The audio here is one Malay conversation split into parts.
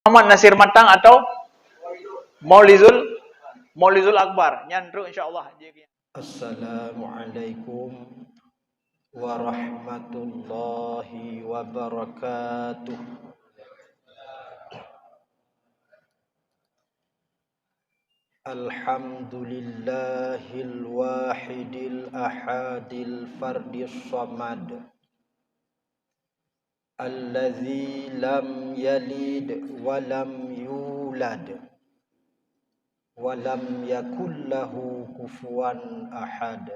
Muhammad Nasir Matang atau Maulizul Akbar. Nyandru insyaallah. Assalamualaikum warahmatullahi wabarakatuh. Alhamdulillahil wahidil ahadil fardis samad, alladzi lam yalid wa lam yulad wa lam yakul lahu kufuwan ahad.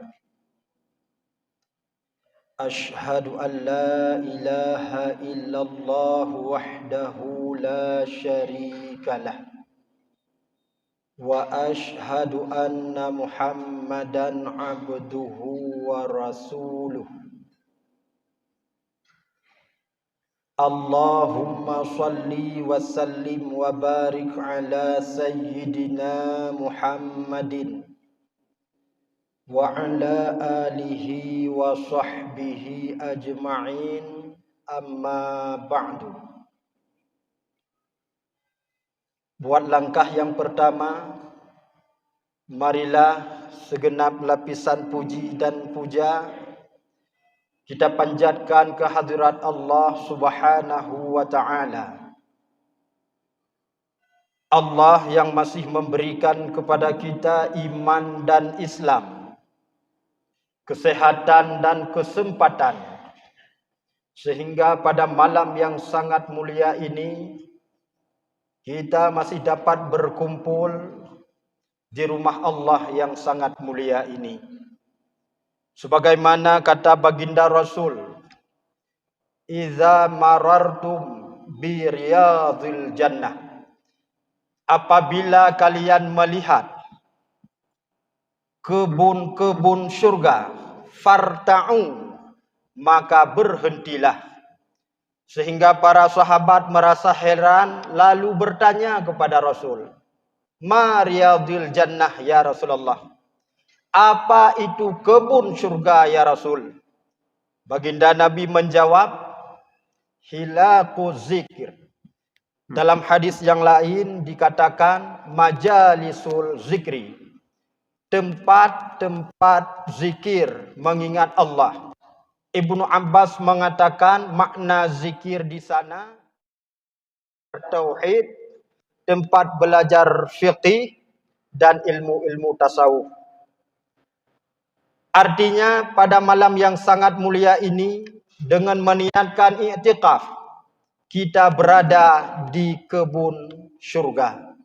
Ashhadu an la ilaha illallah wahdahu la syarikalah wa ashhadu anna Muhammadan abduhu wa rasuluh. Allahumma salli wa sallim wa barik ala sayyidina Muhammadin wa ala alihi wa sahbihi ajma'in, amma ba'du. Buat langkah yang pertama, marilah segenap lapisan puji dan puja kita panjatkan ke hadirat Allah Subhanahu wa ta'ala. Allah yang masih memberikan kepada kita iman dan Islam, kesehatan dan kesempatan, sehingga pada malam yang sangat mulia ini kita masih dapat berkumpul di rumah Allah yang sangat mulia ini. Sebagaimana kata baginda Rasul, "Idza marartum bi riyadhil jannah." Apabila kalian melihat kebun-kebun syurga, farta'u, maka berhentilah. Sehingga para sahabat merasa heran lalu bertanya kepada Rasul, "Ma riyadhil jannah ya Rasulullah?" Apa itu kebun syurga ya Rasul? Baginda Nabi menjawab, hilaqu zikir. Dalam hadis yang lain dikatakan majalisul zikri, tempat-tempat zikir mengingat Allah. Ibnu Abbas mengatakan makna zikir di sana tauhid, tempat belajar fiqih dan ilmu-ilmu tasawuf. Artinya pada malam yang sangat mulia ini, dengan meniatkan i'tikaf, kita berada di kebun syurga.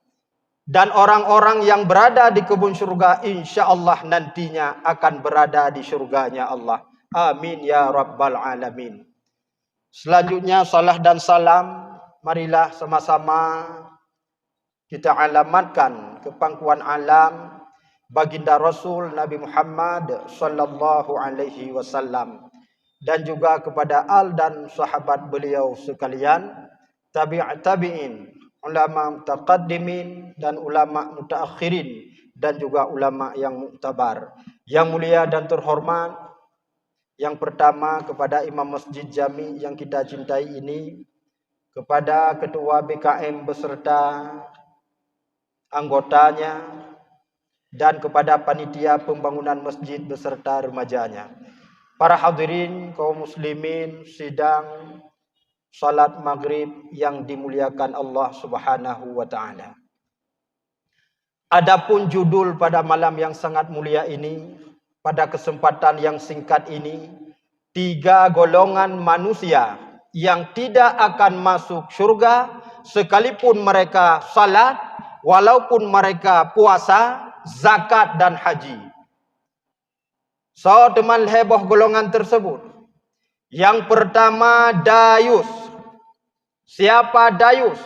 Dan orang-orang yang berada di kebun syurga insyaallah nantinya akan berada di syurganya Allah. Amin ya rabbal alamin. Selanjutnya salah dan salam, marilah sama-sama kita alamatkan ke pangkuan alam baginda Rasul Nabi Muhammad sallallahu alaihi wasallam, dan juga kepada al dan sahabat beliau sekalian, tabi'in, ulama mutaqaddimin dan ulama mutaakhirin, dan juga ulama yang muktabar. Yang mulia dan terhormat, yang pertama kepada Imam Masjid Jami yang kita cintai ini, kepada Ketua BKM beserta anggotanya, dan kepada panitia pembangunan masjid beserta remajanya. Para hadirin kaum muslimin sidang salat maghrib yang dimuliakan Allah Subhanahu wa ta'ala. Adapun judul pada malam yang sangat mulia ini, pada kesempatan yang singkat ini, 3 golongan manusia yang tidak akan masuk syurga sekalipun mereka salat, walaupun mereka puasa, zakat dan haji. So, teman heboh golongan tersebut. Yang pertama, dayus. Siapa dayus?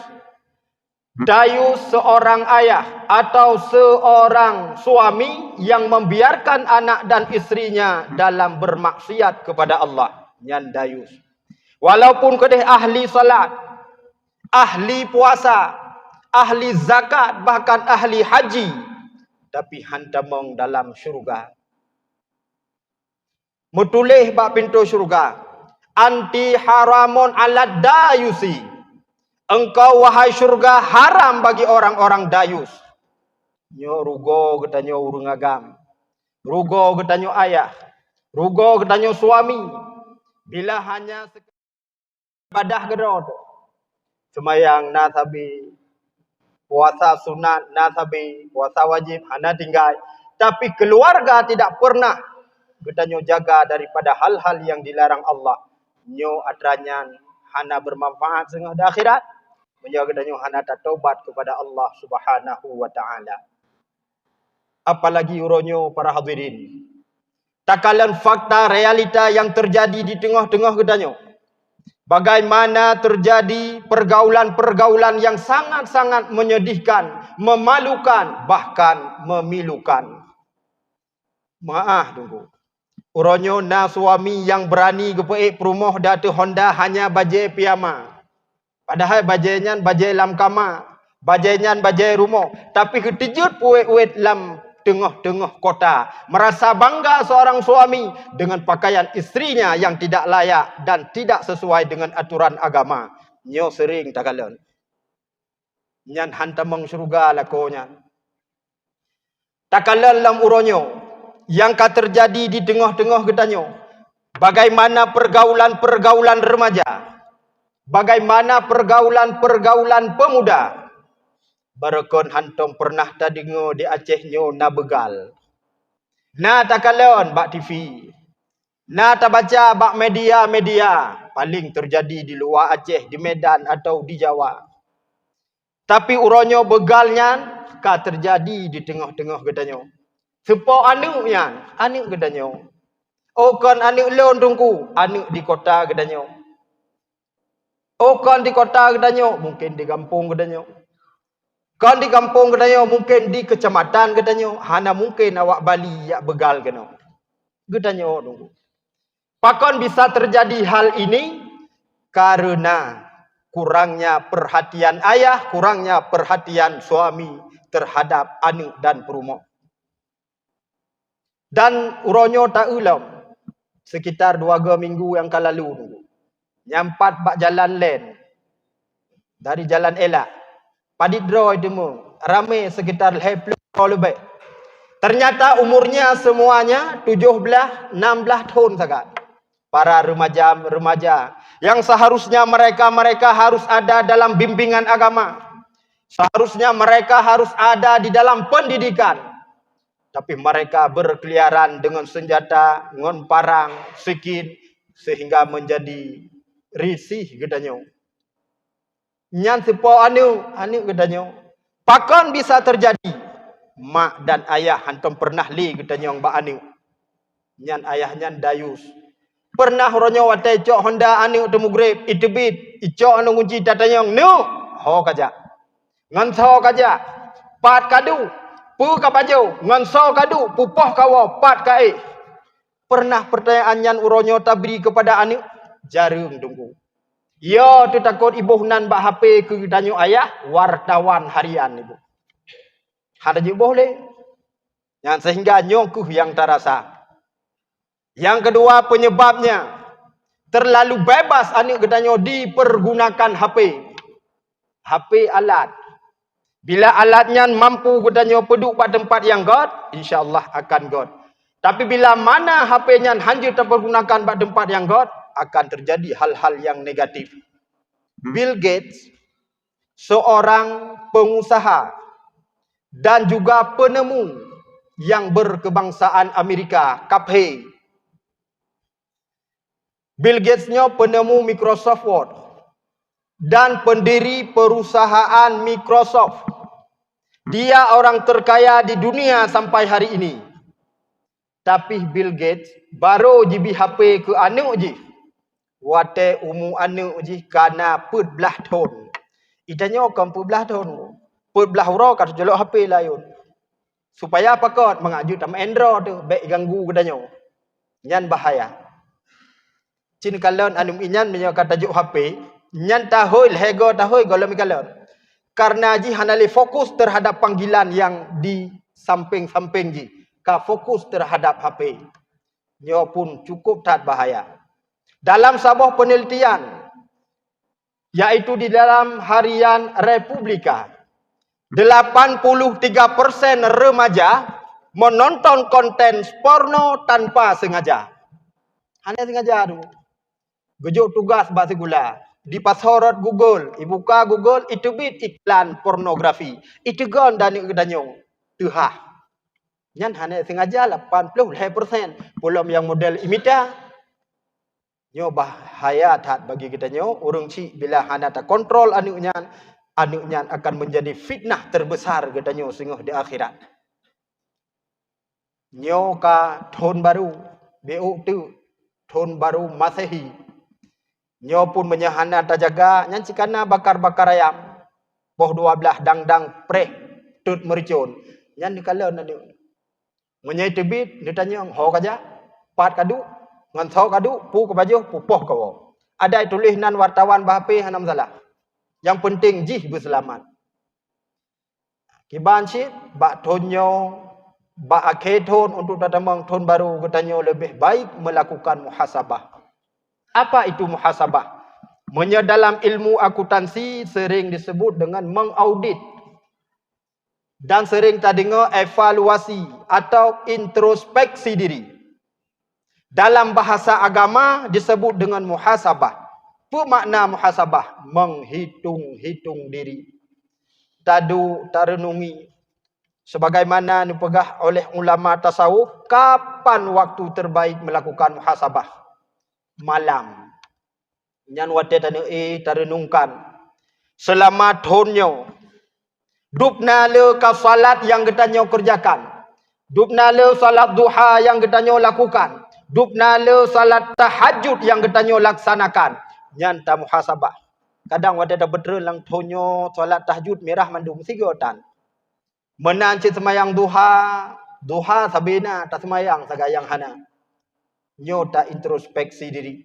Dayus seorang ayah atau seorang suami yang membiarkan anak dan istrinya dalam bermaksiat kepada Allah. Yang dayus. Walaupun kedeh ahli salat, ahli puasa, ahli zakat, bahkan ahli haji, tapi hantamong dalam syurga. Mutulih bak pintu syurga. Anti haramun ala dayusi. engkau wahai syurga haram bagi orang-orang dayus. Nyo rugo getanyo urung agam. Rugo getanyo ayah. Rugo getanyo suami. Bila hanya ibadah gedor. Semayang nasabi. Puasa sunat nasabi. Puasa wajib hana tinggal. Tapi keluarga tidak pernah getanyo jaga daripada hal-hal yang dilarang Allah. Nyo adranyan hana bermanfaat sengah di akhirat. Menjaga getanyo hana taubat kepada Allah Subhanahu wa taala. Apalagi uronyo para hadirin. Takalan fakta realita yang terjadi di tengah-tengah getanyo. Bagaimana terjadi pergaulan-pergaulan yang sangat-sangat menyedihkan, memalukan, bahkan memilukan. Maaf tunggu. Uronyo na suami yang berani gepeik perumah datu Honda hanya baje piyama. Padahal bajenyan baje lam kama. Bajenyan baje rumah. Tapi ketijut puet-puet lam tengah-tengah kota. Merasa bangga seorang suami dengan pakaian istrinya yang tidak layak dan tidak sesuai dengan aturan agama. Nyo sering takalon. Nyan hantamang syurga lakonya. Takalon lam uronyo yang terjadi di tengah-tengah getanyo. Bagaimana pergaulan-pergaulan remaja. Bagaimana pergaulan-pergaulan pemuda. Barakon hantom pernah tadingo di Aceh nyo na begal. Na takalon bak TV. Na tabaca bak media-media. Paling terjadi di luar Aceh, di Medan atau di Jawa. Tapi uronyo begalnya terjadi di tengah-tengah gedanyo. Sepo anu yan, anu gedanyo. Oh kon anu lon tungku, anu di kota gedanyo. Oh kon di kota gedanyo, mungkin di kampung gedanyo. Kan di kampung gedanyo, mungkin di kecamatan gedanyo. Hana mungkin awak Bali yak begal geno. Gedanyo tunggu. Pakon bisa terjadi hal ini karena kurangnya perhatian ayah, kurangnya perhatian suami terhadap anak dan perumah. Dan uronyo tak ulam sekitar 2 minggu yang lalu nyampat bak jalan len dari jalan elak padidroy demo ramai sekitar 20 lebih. Ternyata umurnya semuanya 17-16 tahun saja. Para remaja yang seharusnya mereka harus ada dalam bimbingan agama. Seharusnya mereka harus ada di dalam pendidikan. Tapi mereka berkeliaran dengan senjata, dengan parang, sikin, sehingga menjadi risih gedanyo. Nyan sepo anu gedanyo. Pakon bisa terjadi. Mak dan ayah hantam pernah li gedanyo mbak anu. Nyan ayahnya dayus. Pernah ronyo watai cok Honda anu temu grip itebit icok anu kunci tatanyong nu ho kaja. Ngan so kaja. Pat kadu pu kapajau ngan so kadu pupoh kawo pat kae. Pernah pertanyaan nyan uronyo tabri kepada anu jarung tunggu. Yo tu takut ibu nan bak HP ke danyo ayah wartawan harian ibu. Ada je boleh. Yang sehingga nyongkuh yang terasa. Yang kedua penyebabnya terlalu bebas anak gedanyo dipergunakan HP. HP alat. Bila alatnya mampu gedanyo peduk pada tempat yang god, insya-Allah akan god. Tapi bila mana HP-nya hanya terpergunakan pada tempat yang god, akan terjadi hal-hal yang negatif. Bill Gates seorang pengusaha dan juga penemu yang berkebangsaan Amerika, Kaphe. Bill Gates-nya penemu Microsoft Word dan pendiri perusahaan Microsoft. Dia orang terkaya di dunia sampai hari ini. Tapi Bill Gates baru jibi HP ke anu ji. Wate umu anu ji kana belah tahun. Idanya kan belah tahun. Belah hura kat jelok HP layun. Supaya apa kot mengaju tam Android tu baik ganggu gedanyo. Nyan bahaya. Cin kalon anu inyan menyokat tajuk HP, nyan tahoi hego tahoi golem kalon. Karena ji hanali fokus terhadap panggilan yang di samping-samping ji. Ka fokus terhadap HP. Nyo pun cukup tak bahaya. Dalam sebuah penelitian yaitu di dalam harian Republika. 83% remaja menonton konten porno tanpa sengaja. Hanya sengaja tu. Gejuk tugas bahasa gula. Di password Google, ibuka Google, itu bit iklan pornografi. Itu gon dan danyong. Tuhah. Nyan hanya sengaja 80%. Belum yang model imita. Nyo bahaya tat bagi kita nyo. Urung cik bila hanya tak kontrol anuknya akan menjadi fitnah terbesar kita nyo sehingga di akhirat. Nyo ka tahun baru. BU tu. Tahun baru Masehi. Nyo pun menyahana terjaga. Nyan cikana bakar-bakar ayam. Poh 12 dang-dang preh. Tut mericun. Nyan dikala nanti. Menyai tebit. Dia tanya. Ho kaja. Pat kadu. Ngan sau kadu. Pu ke baju. Pupoh kawo. Ada tulis nan wartawan bahape. Hana masalah. Yang penting jih berselamat. Kiban cik. Bak tonyo. Bak akhirton untuk datamang tahun baru. Katanya lebih baik melakukan muhasabah. Apa itu muhasabah? Dalam ilmu akuntansi sering disebut dengan mengaudit. Dan sering tak dengar evaluasi atau introspeksi diri. Dalam bahasa agama disebut dengan muhasabah. Apa makna muhasabah? Menghitung-hitung diri. Tadu tarenungi. Sebagaimana dipegah oleh ulama tasawuf, kapan waktu terbaik melakukan muhasabah? Malam. Nyan wate tanu tarenungkan. Selama tahunnya. Dupna le ka salat yang getanyo kerjakan. Dupna le salat duha yang getanyo lakukan. Dupna le salat tahajud yang getanyo laksanakan. Nyan ta muhasabah. Kadang wate ta betul lang tahunyo salat tahajud merah mandum sigotan. Menancit semayang duha. Duha sabina tak semayang sagayang hana. Nyo tak introspeksi diri.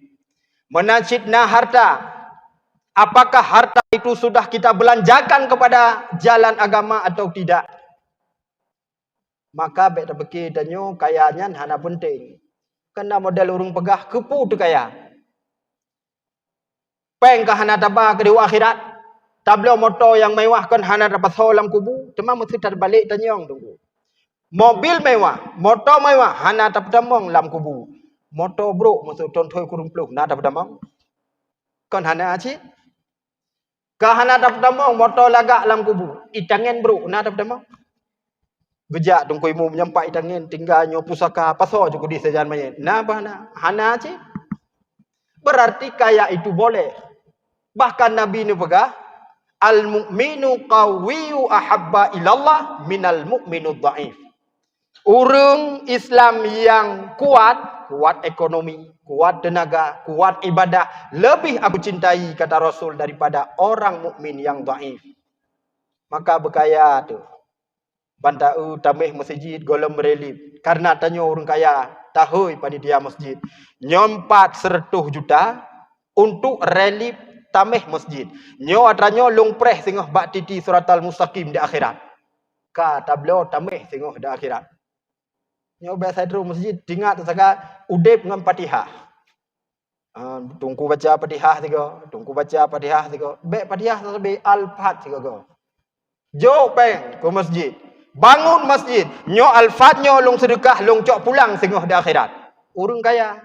Menancitna harta. Apakah harta itu sudah kita belanjakan kepada jalan agama atau tidak? Maka baik terpikir danyo kayanya hana penting. Kena model urung pegah kepu tu kaya. Peng ke hana tabah ke dewa akhirat. Tablo motor yang mewah kan hana dapat solam kubu. Cuma mesti terbalik tanyong tunggu. Mobil mewah, motor mewah hana dapat tamong lam kubu. Motor bro masuk tontoi kurung peluk nak dapat damang. Kon hana aci. Ka hana dapat damang motor lagak lam kubu. Itangen bro nak dapat damang. Gejak tungkoi mu menyampai itangen tinggal nyo pusaka paso juga di sejan mayen. Nah bahana hana aci. Berarti kaya itu boleh. Bahkan Nabi ni pegah al-mu'minu qawiyyu ahabba ilallah minal mu'minu dhaif. Orang Islam yang kuat ekonomi, kuat tenaga, kuat ibadah, lebih aku cintai kata Rasul daripada orang mukmin yang dhaif. Maka berkaya tu. Bantau tamih masjid golem relip. Karena tanya orang kaya, tahui panitia masjid. Nyompat 100 juta untuk relip tamih masjid. Nyo atranyo lungpreh singah bak titi suratal mustaqim di akhirat. Ka tablo tamih singah di akhirat. Nyo biasa dulu masjid ingat saga udep dengan Fatihah. Tungku baca Fatihah tiga, tungku baca Fatihah tiga. Baik Fatihah sampai Al-Fat tiga go. Jo peng ke masjid. Bangun masjid. Nyo Al-Fat nyo long sedekah long cok pulang singgoh di akhirat. Urung kaya.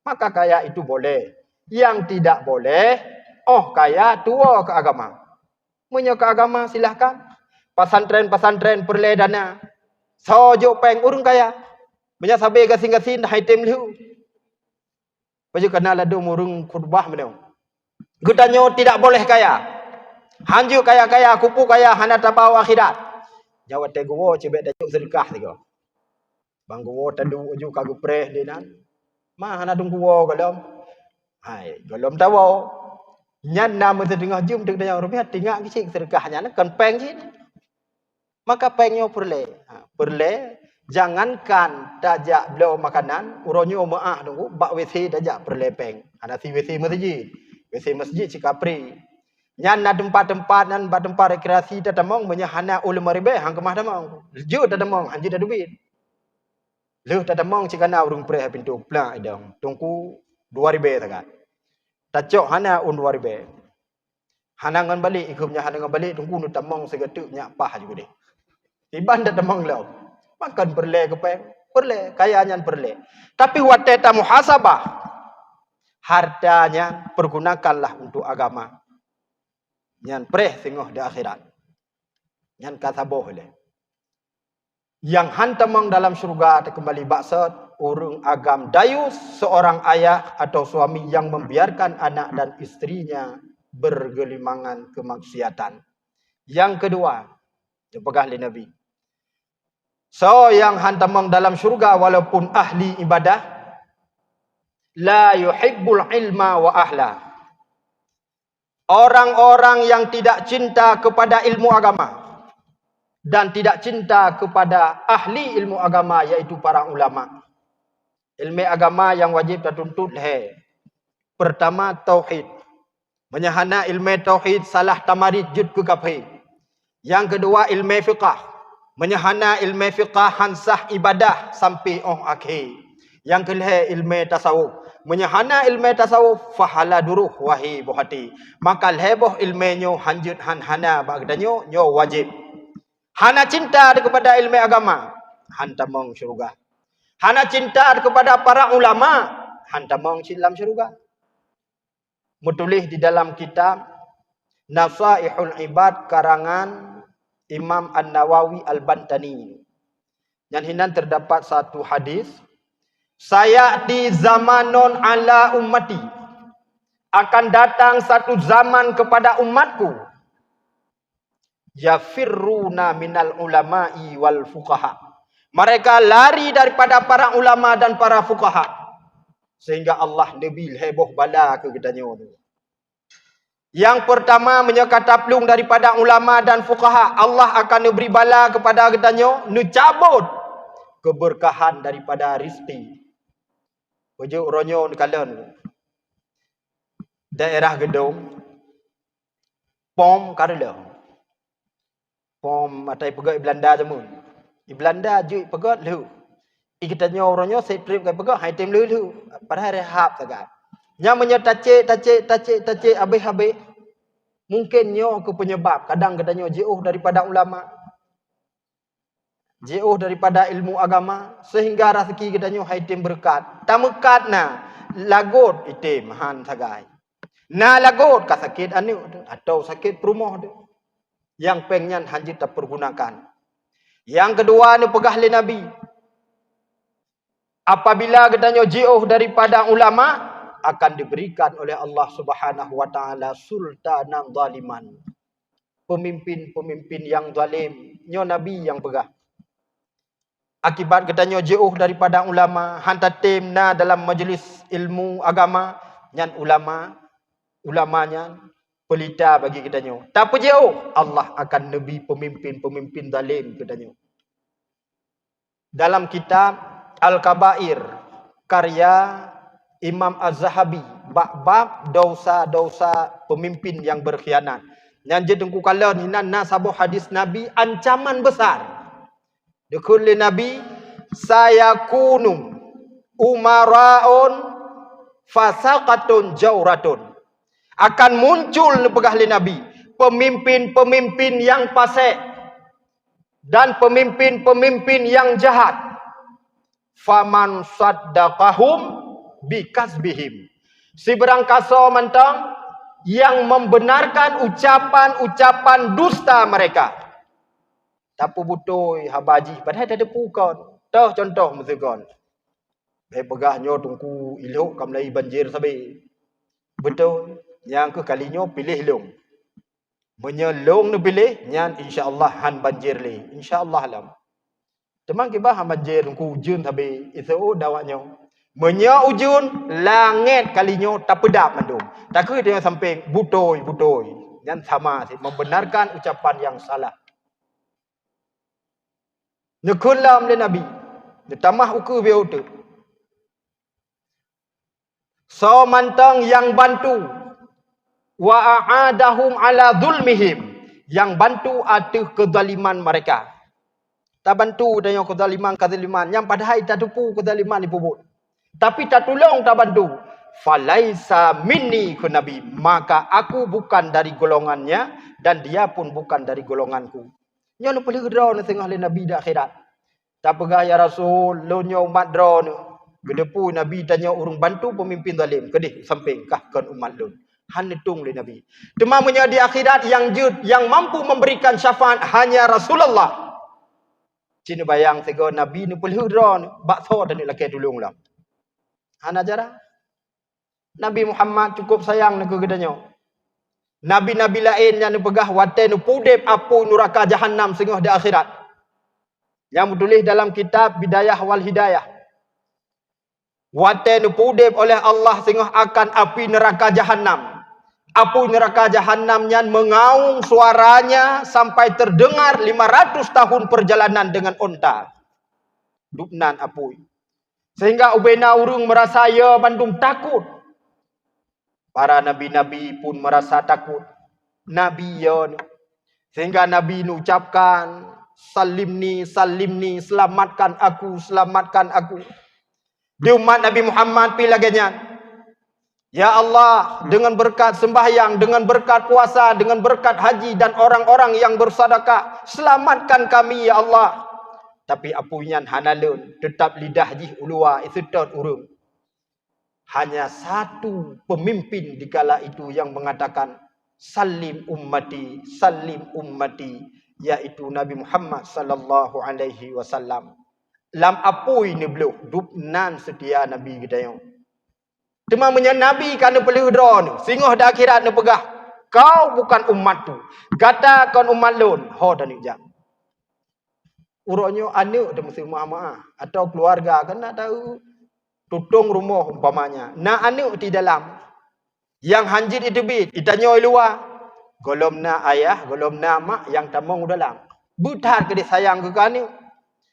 Maka kaya itu boleh. Yang tidak boleh, kaya tua ke agama. Menyo ke agama silahkan. Pasantren-pasantren perle dana. Sojo peng urung kaya. Banyak sabai gasing-gasing hai tem liu. Baju kena ladu murung khutbah meneu. Gutanyo tidak boleh kaya. Hanju kaya-kaya, kupu kaya, hana tabau akhirat. Jawat te gowo cebek dajuk sedekah tiga. Bang gowo tadu uju kagu preh dinan. Ma hana dung gowo galom. Hai, galom tawo. Nyan nama sedengah jum tek dayang rupiah tingak kicik sedekahnya kan peng jin. Maka pengyo perle. Perle, jangankan dajak beliau makanan, uronyo maah tunggu, bak WC dajak perle peng. Ada si WC masjid. WC masjid cikapri. Nyan na tempat-tempat nan ba tempat rekreasi tatamong menyahana ulama ribe hang kemah damong. Jo tatamong hanji dadubit. Leuh tatamong cikana urung pre pintu pla idong. Tungku 2000 takat. Tacok hana un 2000. Hanangan balik, ikumnya hanangan balik, tunggu nu tamang segetuk nyapah juga deh. Iban dah tamang lau. Makan berle kepeng, berle, kayanya berle. Tapi wateta muhasabah, hartanya pergunakanlah untuk agama. Nyan preh singoh di akhirat. Nyan kasaboh le. Yang hantamang dalam syurga kembali baksat urung agam dayus, seorang ayah atau suami yang membiarkan anak dan istrinya bergelimangan kemaksiatan. Yang kedua, pegah li Nabi. So yang hantamang dalam syurga walaupun ahli ibadah, la yuhibbul ilma wa ahla. Orang-orang yang tidak cinta kepada ilmu agama dan tidak cinta kepada ahli ilmu agama, yaitu para ulama. Ilmu agama yang wajib tertuntut le. Pertama tauhid. Menyahana ilmu tauhid salah tamarid jud ke kafir. Yang kedua ilmu fiqah. Menyahana ilmu fiqah hansah ibadah sampai akhir. Yang kelih ilmu tasawuf. Menyahana ilmu tasawuf fahala duruh wahi buhati. Maka leboh ilmenyo hanjut hana bagdanyo nyo wajib. Hana cinta kepada ilmu agama, hantamong syurga. Hana cinta kepada para ulama, hantamong silam syurga. Menulis di dalam kitab Nasaihul Ibad karangan Imam An-Nawawi Al-Bantani. Yang hinan terdapat satu hadis, sayati zamanon ala ummati, akan datang satu zaman kepada umatku, yafirruna minal ulama'i wal fuqaha, mereka lari daripada para ulama dan para fuqaha. Sehingga Allah Nabi heboh bala ke gedanya. Yang pertama menyekat taplung daripada ulama dan fuqaha, Allah akan beri bala kepada gedanya, nucabut keberkahan daripada rizki. Ujuk ronyo kalian daerah Gedong pom karela pom atai pegat Belanda jamun. Di Belanda je pegat lu. Ikatnya orangnya set trip kai pegat hai tem lu. Padahal rehab sagat. Nya menyetace tace habis-habis. Mungkin nyo ke penyebab kadang katanya jauh daripada ulama. Jauh daripada ilmu agama sehingga rezeki katanya hai tem berkat. Tamekat na lagot item han sagai. Na lagot ka sakit anu atau sakit perumah tu. Yang pengen hanjit terpergunakan. Yang kedua ni pegah li Nabi. Apabila katanya jauh daripada ulama, akan diberikan oleh Allah Subhanahu wa taala sultanan zaliman. Pemimpin-pemimpin yang zalim. Nyo Nabi yang pegah. Akibat katanya jauh daripada ulama, hantatim na dalam majlis ilmu agama, nyan ulamanya pelita bagi katanya. Tak jauh, Allah akan nabi pemimpin-pemimpin zalim katanya. Dalam kitab Al-Kabair karya Imam Az-Zahabi, bab dosa-dosa pemimpin yang berkhianat. Yang jedengku kala hinan nasabuh hadis Nabi ancaman besar. Dekulli Nabi sayakunu umaraun fasaqatun jauratun. Akan muncul pegahli Nabi pemimpin-pemimpin yang fasik dan pemimpin-pemimpin yang jahat. Faman saddaqahum bikasbihim. Si berangkasa mentang yang membenarkan ucapan-ucapan dusta mereka. Tapu butoi habaji padahal ada pukon. Toh contoh mesukon. Pegahnya tungku ilok kamlai banjir sabi. Betul. Yang ke kalinya pilih long. Menyelong ni pilih, nyan insya-Allah han banjir li. Insya-Allah lam. Temang kibah han banjir ku ujun tabe itu dawaknya. Menya ujun langit kalinya tak pedap mandum. Tak ke dia sampai butoi. Nyan sama sih membenarkan ucapan yang salah. Nekulam le Nabi. Ditamah uku biau tu. So mantang yang bantu wa a'adahum ala zulmihim, yang bantu atuh kezaliman mereka. Tak bantu dengan kezaliman yang padahal tak tupu kezaliman dipubut. Tapi tak tolong tak bantu. falaisa minni ku Nabi, maka aku bukan dari golongannya dan dia pun bukan dari golonganku. Nya lu pelih draw ni tengah le Nabi dak akhirat. Tak pegah ya Rasul, lu nya umat draw ni. Gedepu Nabi tanya urung bantu pemimpin zalim, kedih samping kah kon umat lu. Han tung le Nabi. Temamanya di akhirat yang mampu memberikan syafaat hanya Rasulullah. Cina bayang sego Nabi ni pelih draw ni, bakso dan ni laki tulung lah. Han ajarah. Nabi Muhammad cukup sayang nak gedanya. Nabi-nabi lain yang pegah watai nu pudep apu neraka jahanam sengah di akhirat. Yang ditulis dalam kitab Bidayah wal Hidayah. Watai nu pudep oleh Allah sengah akan api neraka jahanam. Apu neraka jahanam yang mengaung suaranya sampai terdengar 500 tahun perjalanan dengan unta. Dupnan apu. Sehingga ubena urung merasa ya bandung takut. Para nabi-nabi pun merasa takut. Nabi ya. Sehingga Nabi ucapkan, salimni, salimni, selamatkan aku, selamatkan aku. Di umat Nabi Muhammad pilaganya. Ya Allah, dengan berkat sembahyang, dengan berkat puasa, dengan berkat haji dan orang-orang yang bersedekah, selamatkan kami ya Allah. Tapi apunyan hanalun, tetap lidah jih ulua, itu tot urung. Hanya satu pemimpin di kala itu yang mengatakan salim ummati, yaitu Nabi Muhammad sallallahu alaihi wasallam. Lam apui ni belum dupnan setia Nabi kita yang. Temamanya Nabi kana pelih dron, singoh dak akhirat ni pegah. Kau bukan umatku. Kata kon umat lun, ho dan ujang. Urutnya anak dia mesti maaf atau keluarga kan nak tahu. Tutung rumah umpamanya. Na anak di dalam. Yang hanjit itu bit. Itanya luar. Golom na ayah, golom na mak yang tamang dalam. Butat ke dia sayang ke anak.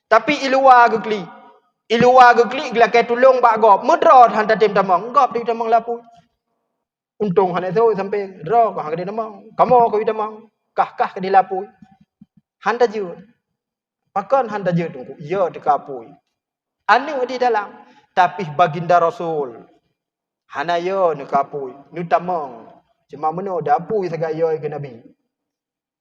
Tapi iluar ke kli. Iluar ke kli gelakai tulung bak gop. Medra hantar tim tamang. Gop di tamang lapu. Untung han itu sampai draw kau ke dia tamang. Kamu kau tamang. Kah ke dia lapu. Hantar je. Pakan hantar je tunggu. Ya dikapui. Anak di dalam. Tapi baginda Rasul hanaya ni kapui ni tamang cuma meno dapui saga yo ke Nabi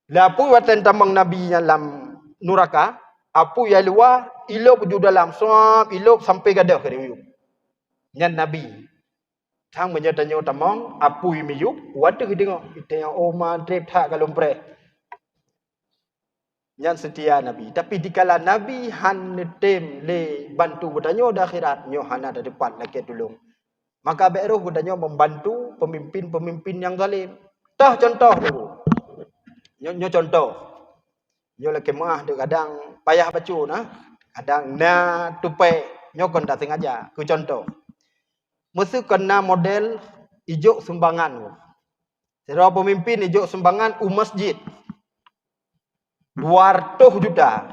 lapu watan tamang Nabi dalam neraka apu ya luar ilop ju dalam sop ilop sampai gadah ke dia nyan Nabi sang menyatanyo tamang apu miyup waduh tengok kita yang oma trip tak kalau pre yang setia Nabi. Tapi dikala Nabi han netem le bantu bertanya di akhirat, nyo han ada depan lagi tolong. Maka beroh bertanya membantu pemimpin-pemimpin yang zalim. Tah contoh dulu. Nyo contoh. Nyo lagi maah de kadang payah baca nah. Kadang na tupai nyo kon tak sengaja. Ku contoh. Mesti kena model ijuk sumbangan. Sira pemimpin ijuk sumbangan masjid. 200 juta.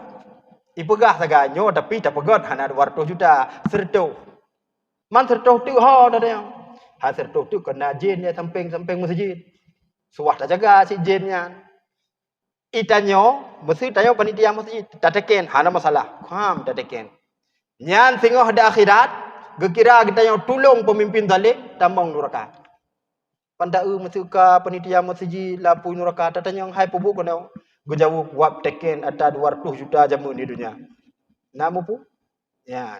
Ipegah saganyo tapi tak pegot hana 200 juta. Sertuh. Man sertuh tu ha dah yang. Ha sertuh tu kena jin dia samping masjid. Suah tak jaga si jinnya. Itanyo mesti tanyo panitia masjid. Tak teken hana masalah. Kham tak teken. Nyan singoh di akhirat gekira kita yang tolong pemimpin zalim tamang neraka. Pandau mesti ka panitia masjid lapu neraka tatanya hai pubuk kono. Gejauh wap teken ada 200 juta jamu di dunia. Namu pu? Ya.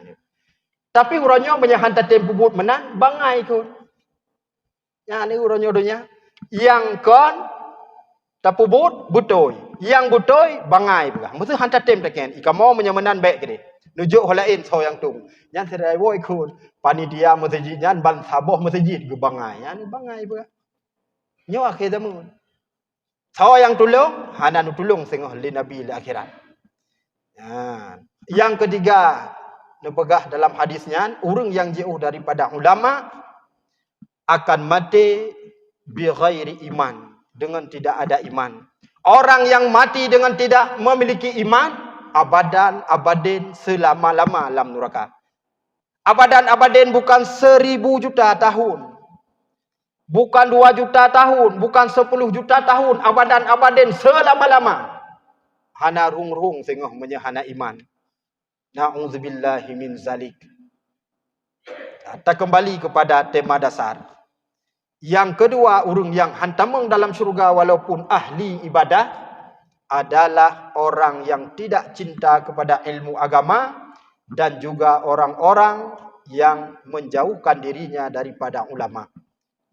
Tapi uronyo menyahan tatem pubut menan bangai kun. Ya ni uronyo dunia. Yang kon tapubut butoy. Yang butoy bangai pula. Mesti hantar tem teken. Ikamo menyamanan baik ke dia. Nujuk holain so yang tung. Yang serai boy kun. Panitia masjid yang ban saboh masjid ge bangai. Ya ni bangai pula. Nyo akhir zaman. Sawa yang tolong, hana nu tolong sengah li Nabi di akhirat. Ya. Yang ketiga, nepegah dalam hadisnya, orang yang jauh daripada ulama akan mati bi ghairi iman, dengan tidak ada iman. Orang yang mati dengan tidak memiliki iman, abadin selama-lama dalam neraka. Abadin bukan 1000 juta tahun. Bukan 2 juta tahun, bukan 10 juta tahun, abadin selama-lama. Hana rung-rung sengah menyahana iman. Na'udzubillahi min zalik. kita kembali kepada tema dasar. Yang kedua, orang yang hantamang dalam syurga walaupun ahli ibadah adalah orang yang tidak cinta kepada ilmu agama dan juga orang-orang yang menjauhkan dirinya daripada ulama.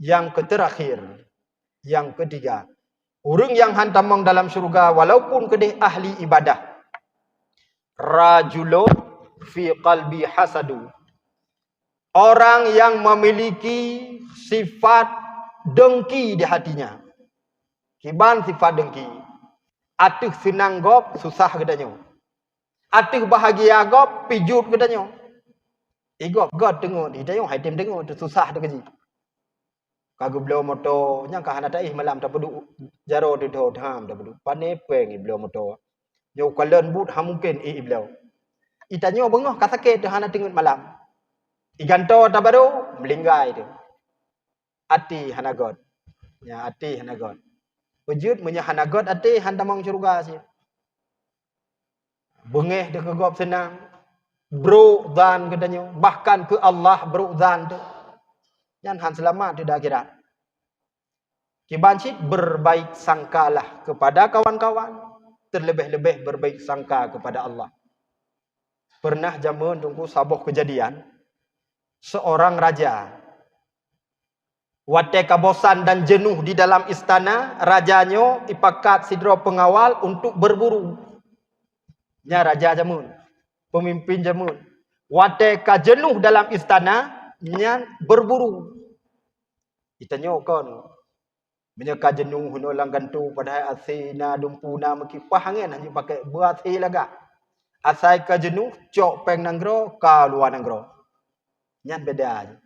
Yang terakhir, yang ketiga, orang yang hantamang dalam syurga walaupun kedih ahli ibadah. Rajulun fi qalbi hasadu. Orang yang memiliki sifat dengki di hatinya. Kiban sifat dengki. Atuh senang gop, susah kedanya. Atuh bahagia gop, pijut kedanya. Igop god tengok, hidayah haitim tengok, tu susah tu keji. Kagu beliau moto, nyang kahana taih malam tak peduk jaro di do ham tak peduk. Pane peng beliau moto. Yo kalen but ha mungkin beliau. Itanyo bengah kasake tu hana tengok malam. Iganto tak baru melinggai tu. Ati hana god. Ya ati hana god. Wujud punya hana god ati hantamang syurga si. Bengeh dia kegop senang. Bro zan katanya. Bahkan ke Allah bro zan tu. Yang han selamat di akhirat. Kibancit berbaik sangkalah kepada kawan-kawan. Terlebih-lebih berbaik sangka kepada Allah. Pernah zaman tunggu sabuh kejadian. Seorang raja. Watai kabosan dan jenuh di dalam istana. Rajanya ipakat sidro pengawal untuk berburu. Nya raja zaman. Pemimpin zaman. Watai jenuh dalam istana. Nya berburu. Itanya kon. Menyeka jenuh hunolang gantu pada asina dumpuna mekipah angin hanya pakai buat laga. Asai ka jenuh cok peng nanggro ka luar nanggro. Nyan beda aja.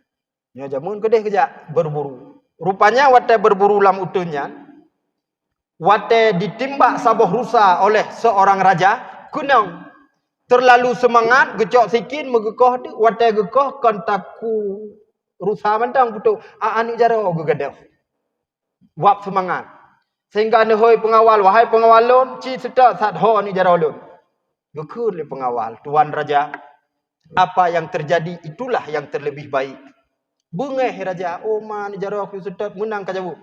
Nyo jamun kedeh kejak berburu. Rupanya wate berburu lam utuhnya. Wate ditimbak sabuh rusa oleh seorang raja. Kunang. Terlalu semangat gecok sikin megekoh tu. Wate gekoh kontaku rusa mentang putu. Ani jaro gegadah. Wap semangat. Sehingga nehoi pengawal. Wahai pengawalun. Ci sedak saat ho ni jaro lun. Gekun le pengawal. Tuan raja. Apa yang terjadi itulah yang terlebih baik. Bengeh raja. Oh man jaro aku sedap menang kajabu.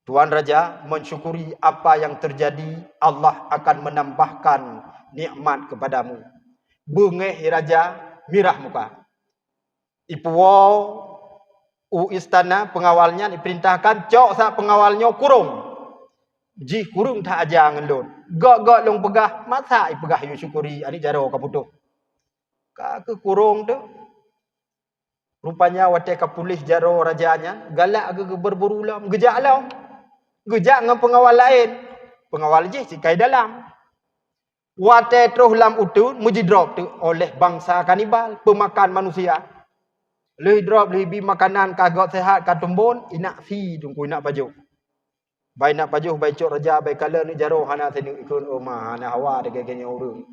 Tuan raja mensyukuri apa yang terjadi. Allah akan menambahkan nikmat kepadamu. Bengeh raja mirah muka. Ipuwo istana pengawalnya diperintahkan cok sak pengawalnya kurung. Ji kurung tak aja ngelun. Gok-gok long pegah masa ipegah yu syukuri ani jaro kaputuh. Ka ke kurung tu. Rupanya watai kapulih jaro rajanya galak ke berburu lam gejak lam. Gejak dengan pengawal lain. Pengawal je sikai dalam. Watai terus lam utun muji drop tu oleh bangsa kanibal pemakan manusia. Leh drop leh bi makanan kagak sehat ka tumbun inak fi tungku inak baju. Bai nak baju bai cok raja bai kala ni jaro hana sini ikun rumah hana hawa de gengnya urung.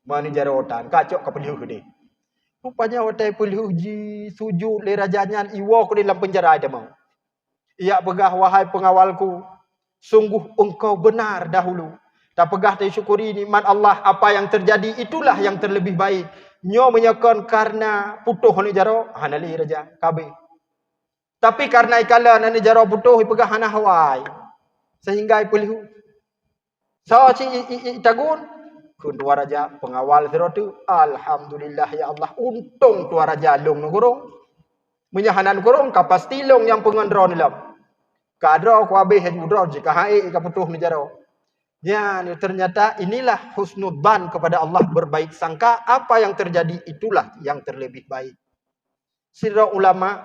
Mani jaro tan kacok ka pelih gede. Rupanya watai pelih ji sujud le rajanya iwo ku dalam penjara dia mau. Ia pegah wahai pengawalku sungguh engkau benar dahulu. Tak pegah tak syukuri nikmat Allah apa yang terjadi itulah yang terlebih baik. Nyo menyakon karena putuh ni jaro hanali raja kabe. Tapi karena ikala ni jaro putuh ipegah hana hawai. Sehingga ipelihu. So si tagun kun tua raja pengawal serotu alhamdulillah ya Allah untung tua raja long nugurung. Menyahanan kurung kapasti long yang pengandron lam. Kadro ku abe hejudro jika hae ka putuh ni jaro. Ya, ternyata inilah husnudzan kepada Allah berbaik sangka. Apa yang terjadi itulah yang terlebih baik. Sira ulama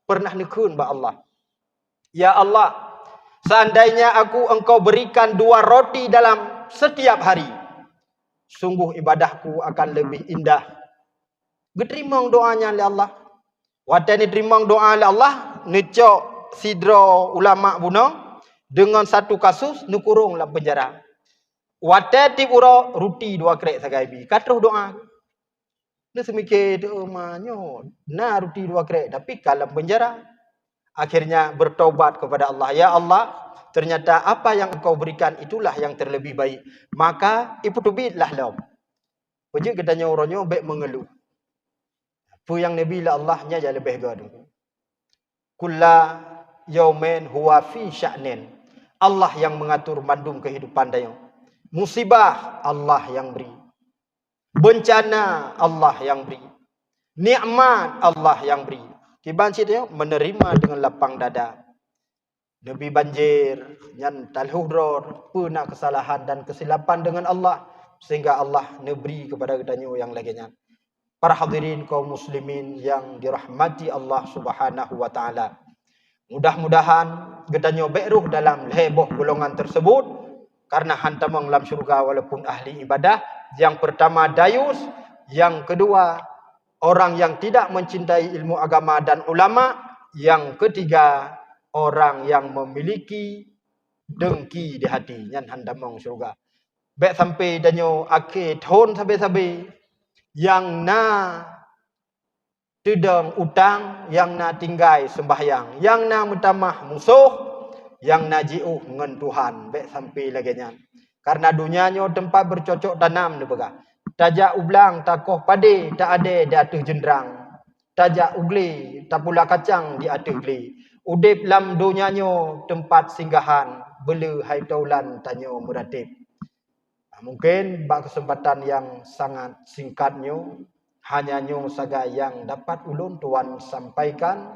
pernah nekun ba Allah. Ya Allah, seandainya engkau berikan 2 roti dalam setiap hari. Sungguh ibadahku akan lebih indah. Geterimang doanya oleh Allah. Wata ni terimang doa oleh Allah. Necok sidro ulama buno. Dengan satu kasus, nukurung dalam penjara. Wate tip uro, ruti 2 krek sagaibi. Katruh doa. Ini semikir doanya. Nah ruti 2 krek. Tapi kalau penjara. Akhirnya bertaubat kepada Allah. Ya Allah, ternyata apa yang engkau berikan itulah yang terlebih baik. Maka, iputubitlah lam. Wajib katanya orangnya baik mengeluh. Fu yang Nabi la Allahnya je lebih gaduh. Kulla yaumin huwa fi sya'nin. Allah yang mengatur mandum kehidupan dia. Musibah Allah yang beri. Bencana Allah yang beri. Nikmat Allah yang beri. Kiban situ menerima dengan lapang dada. Nabi banjir, yang talhudror, pernah kesalahan dan kesilapan dengan Allah. Sehingga Allah neberi kepada kita yang laginya. Para hadirin kaum muslimin yang dirahmati Allah subhanahu wa ta'ala. Mudah-mudahan kita beruh dalam heboh golongan tersebut. Karena hantamang dalam syurga walaupun ahli ibadah. Yang pertama dayus. Yang kedua orang yang tidak mencintai ilmu agama dan ulama. Yang ketiga orang yang memiliki dengki di hati. Yang hantamang syurga. Baik sampai danyo akhir tahun sampai-sampai. Yang na tidak utang, yang na tinggai sembahyang, yang na mutamah musuh, yang na jiuh ngan Tuhan. Baik sampai laginya. Karena dunianya tempat bercocok tanam ni bega. Tajak ublang, takoh pade, tak ada di atas jenderang. Tajak ugli, tak pula kacang di atas gli. Udip lam dunianya tempat singgahan, bela hai taulan tanyo muratib. Mungkin bak kesempatan yang sangat singkatnya hanya saja yang dapat ulun tuan sampaikan.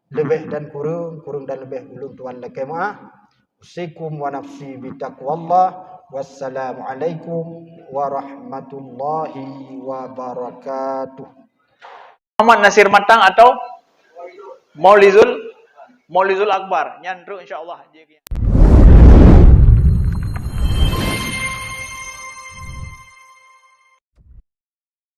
Lebih dan kurang dan lebih ulun tuan lekemah. Usikum wa nafsi bitaqwallah. Wassalamualaikum warahmatullahi wabarakatuh. Muhammad Nasir Matang atau Maulizul Akbar. Nyan ru insyaallah.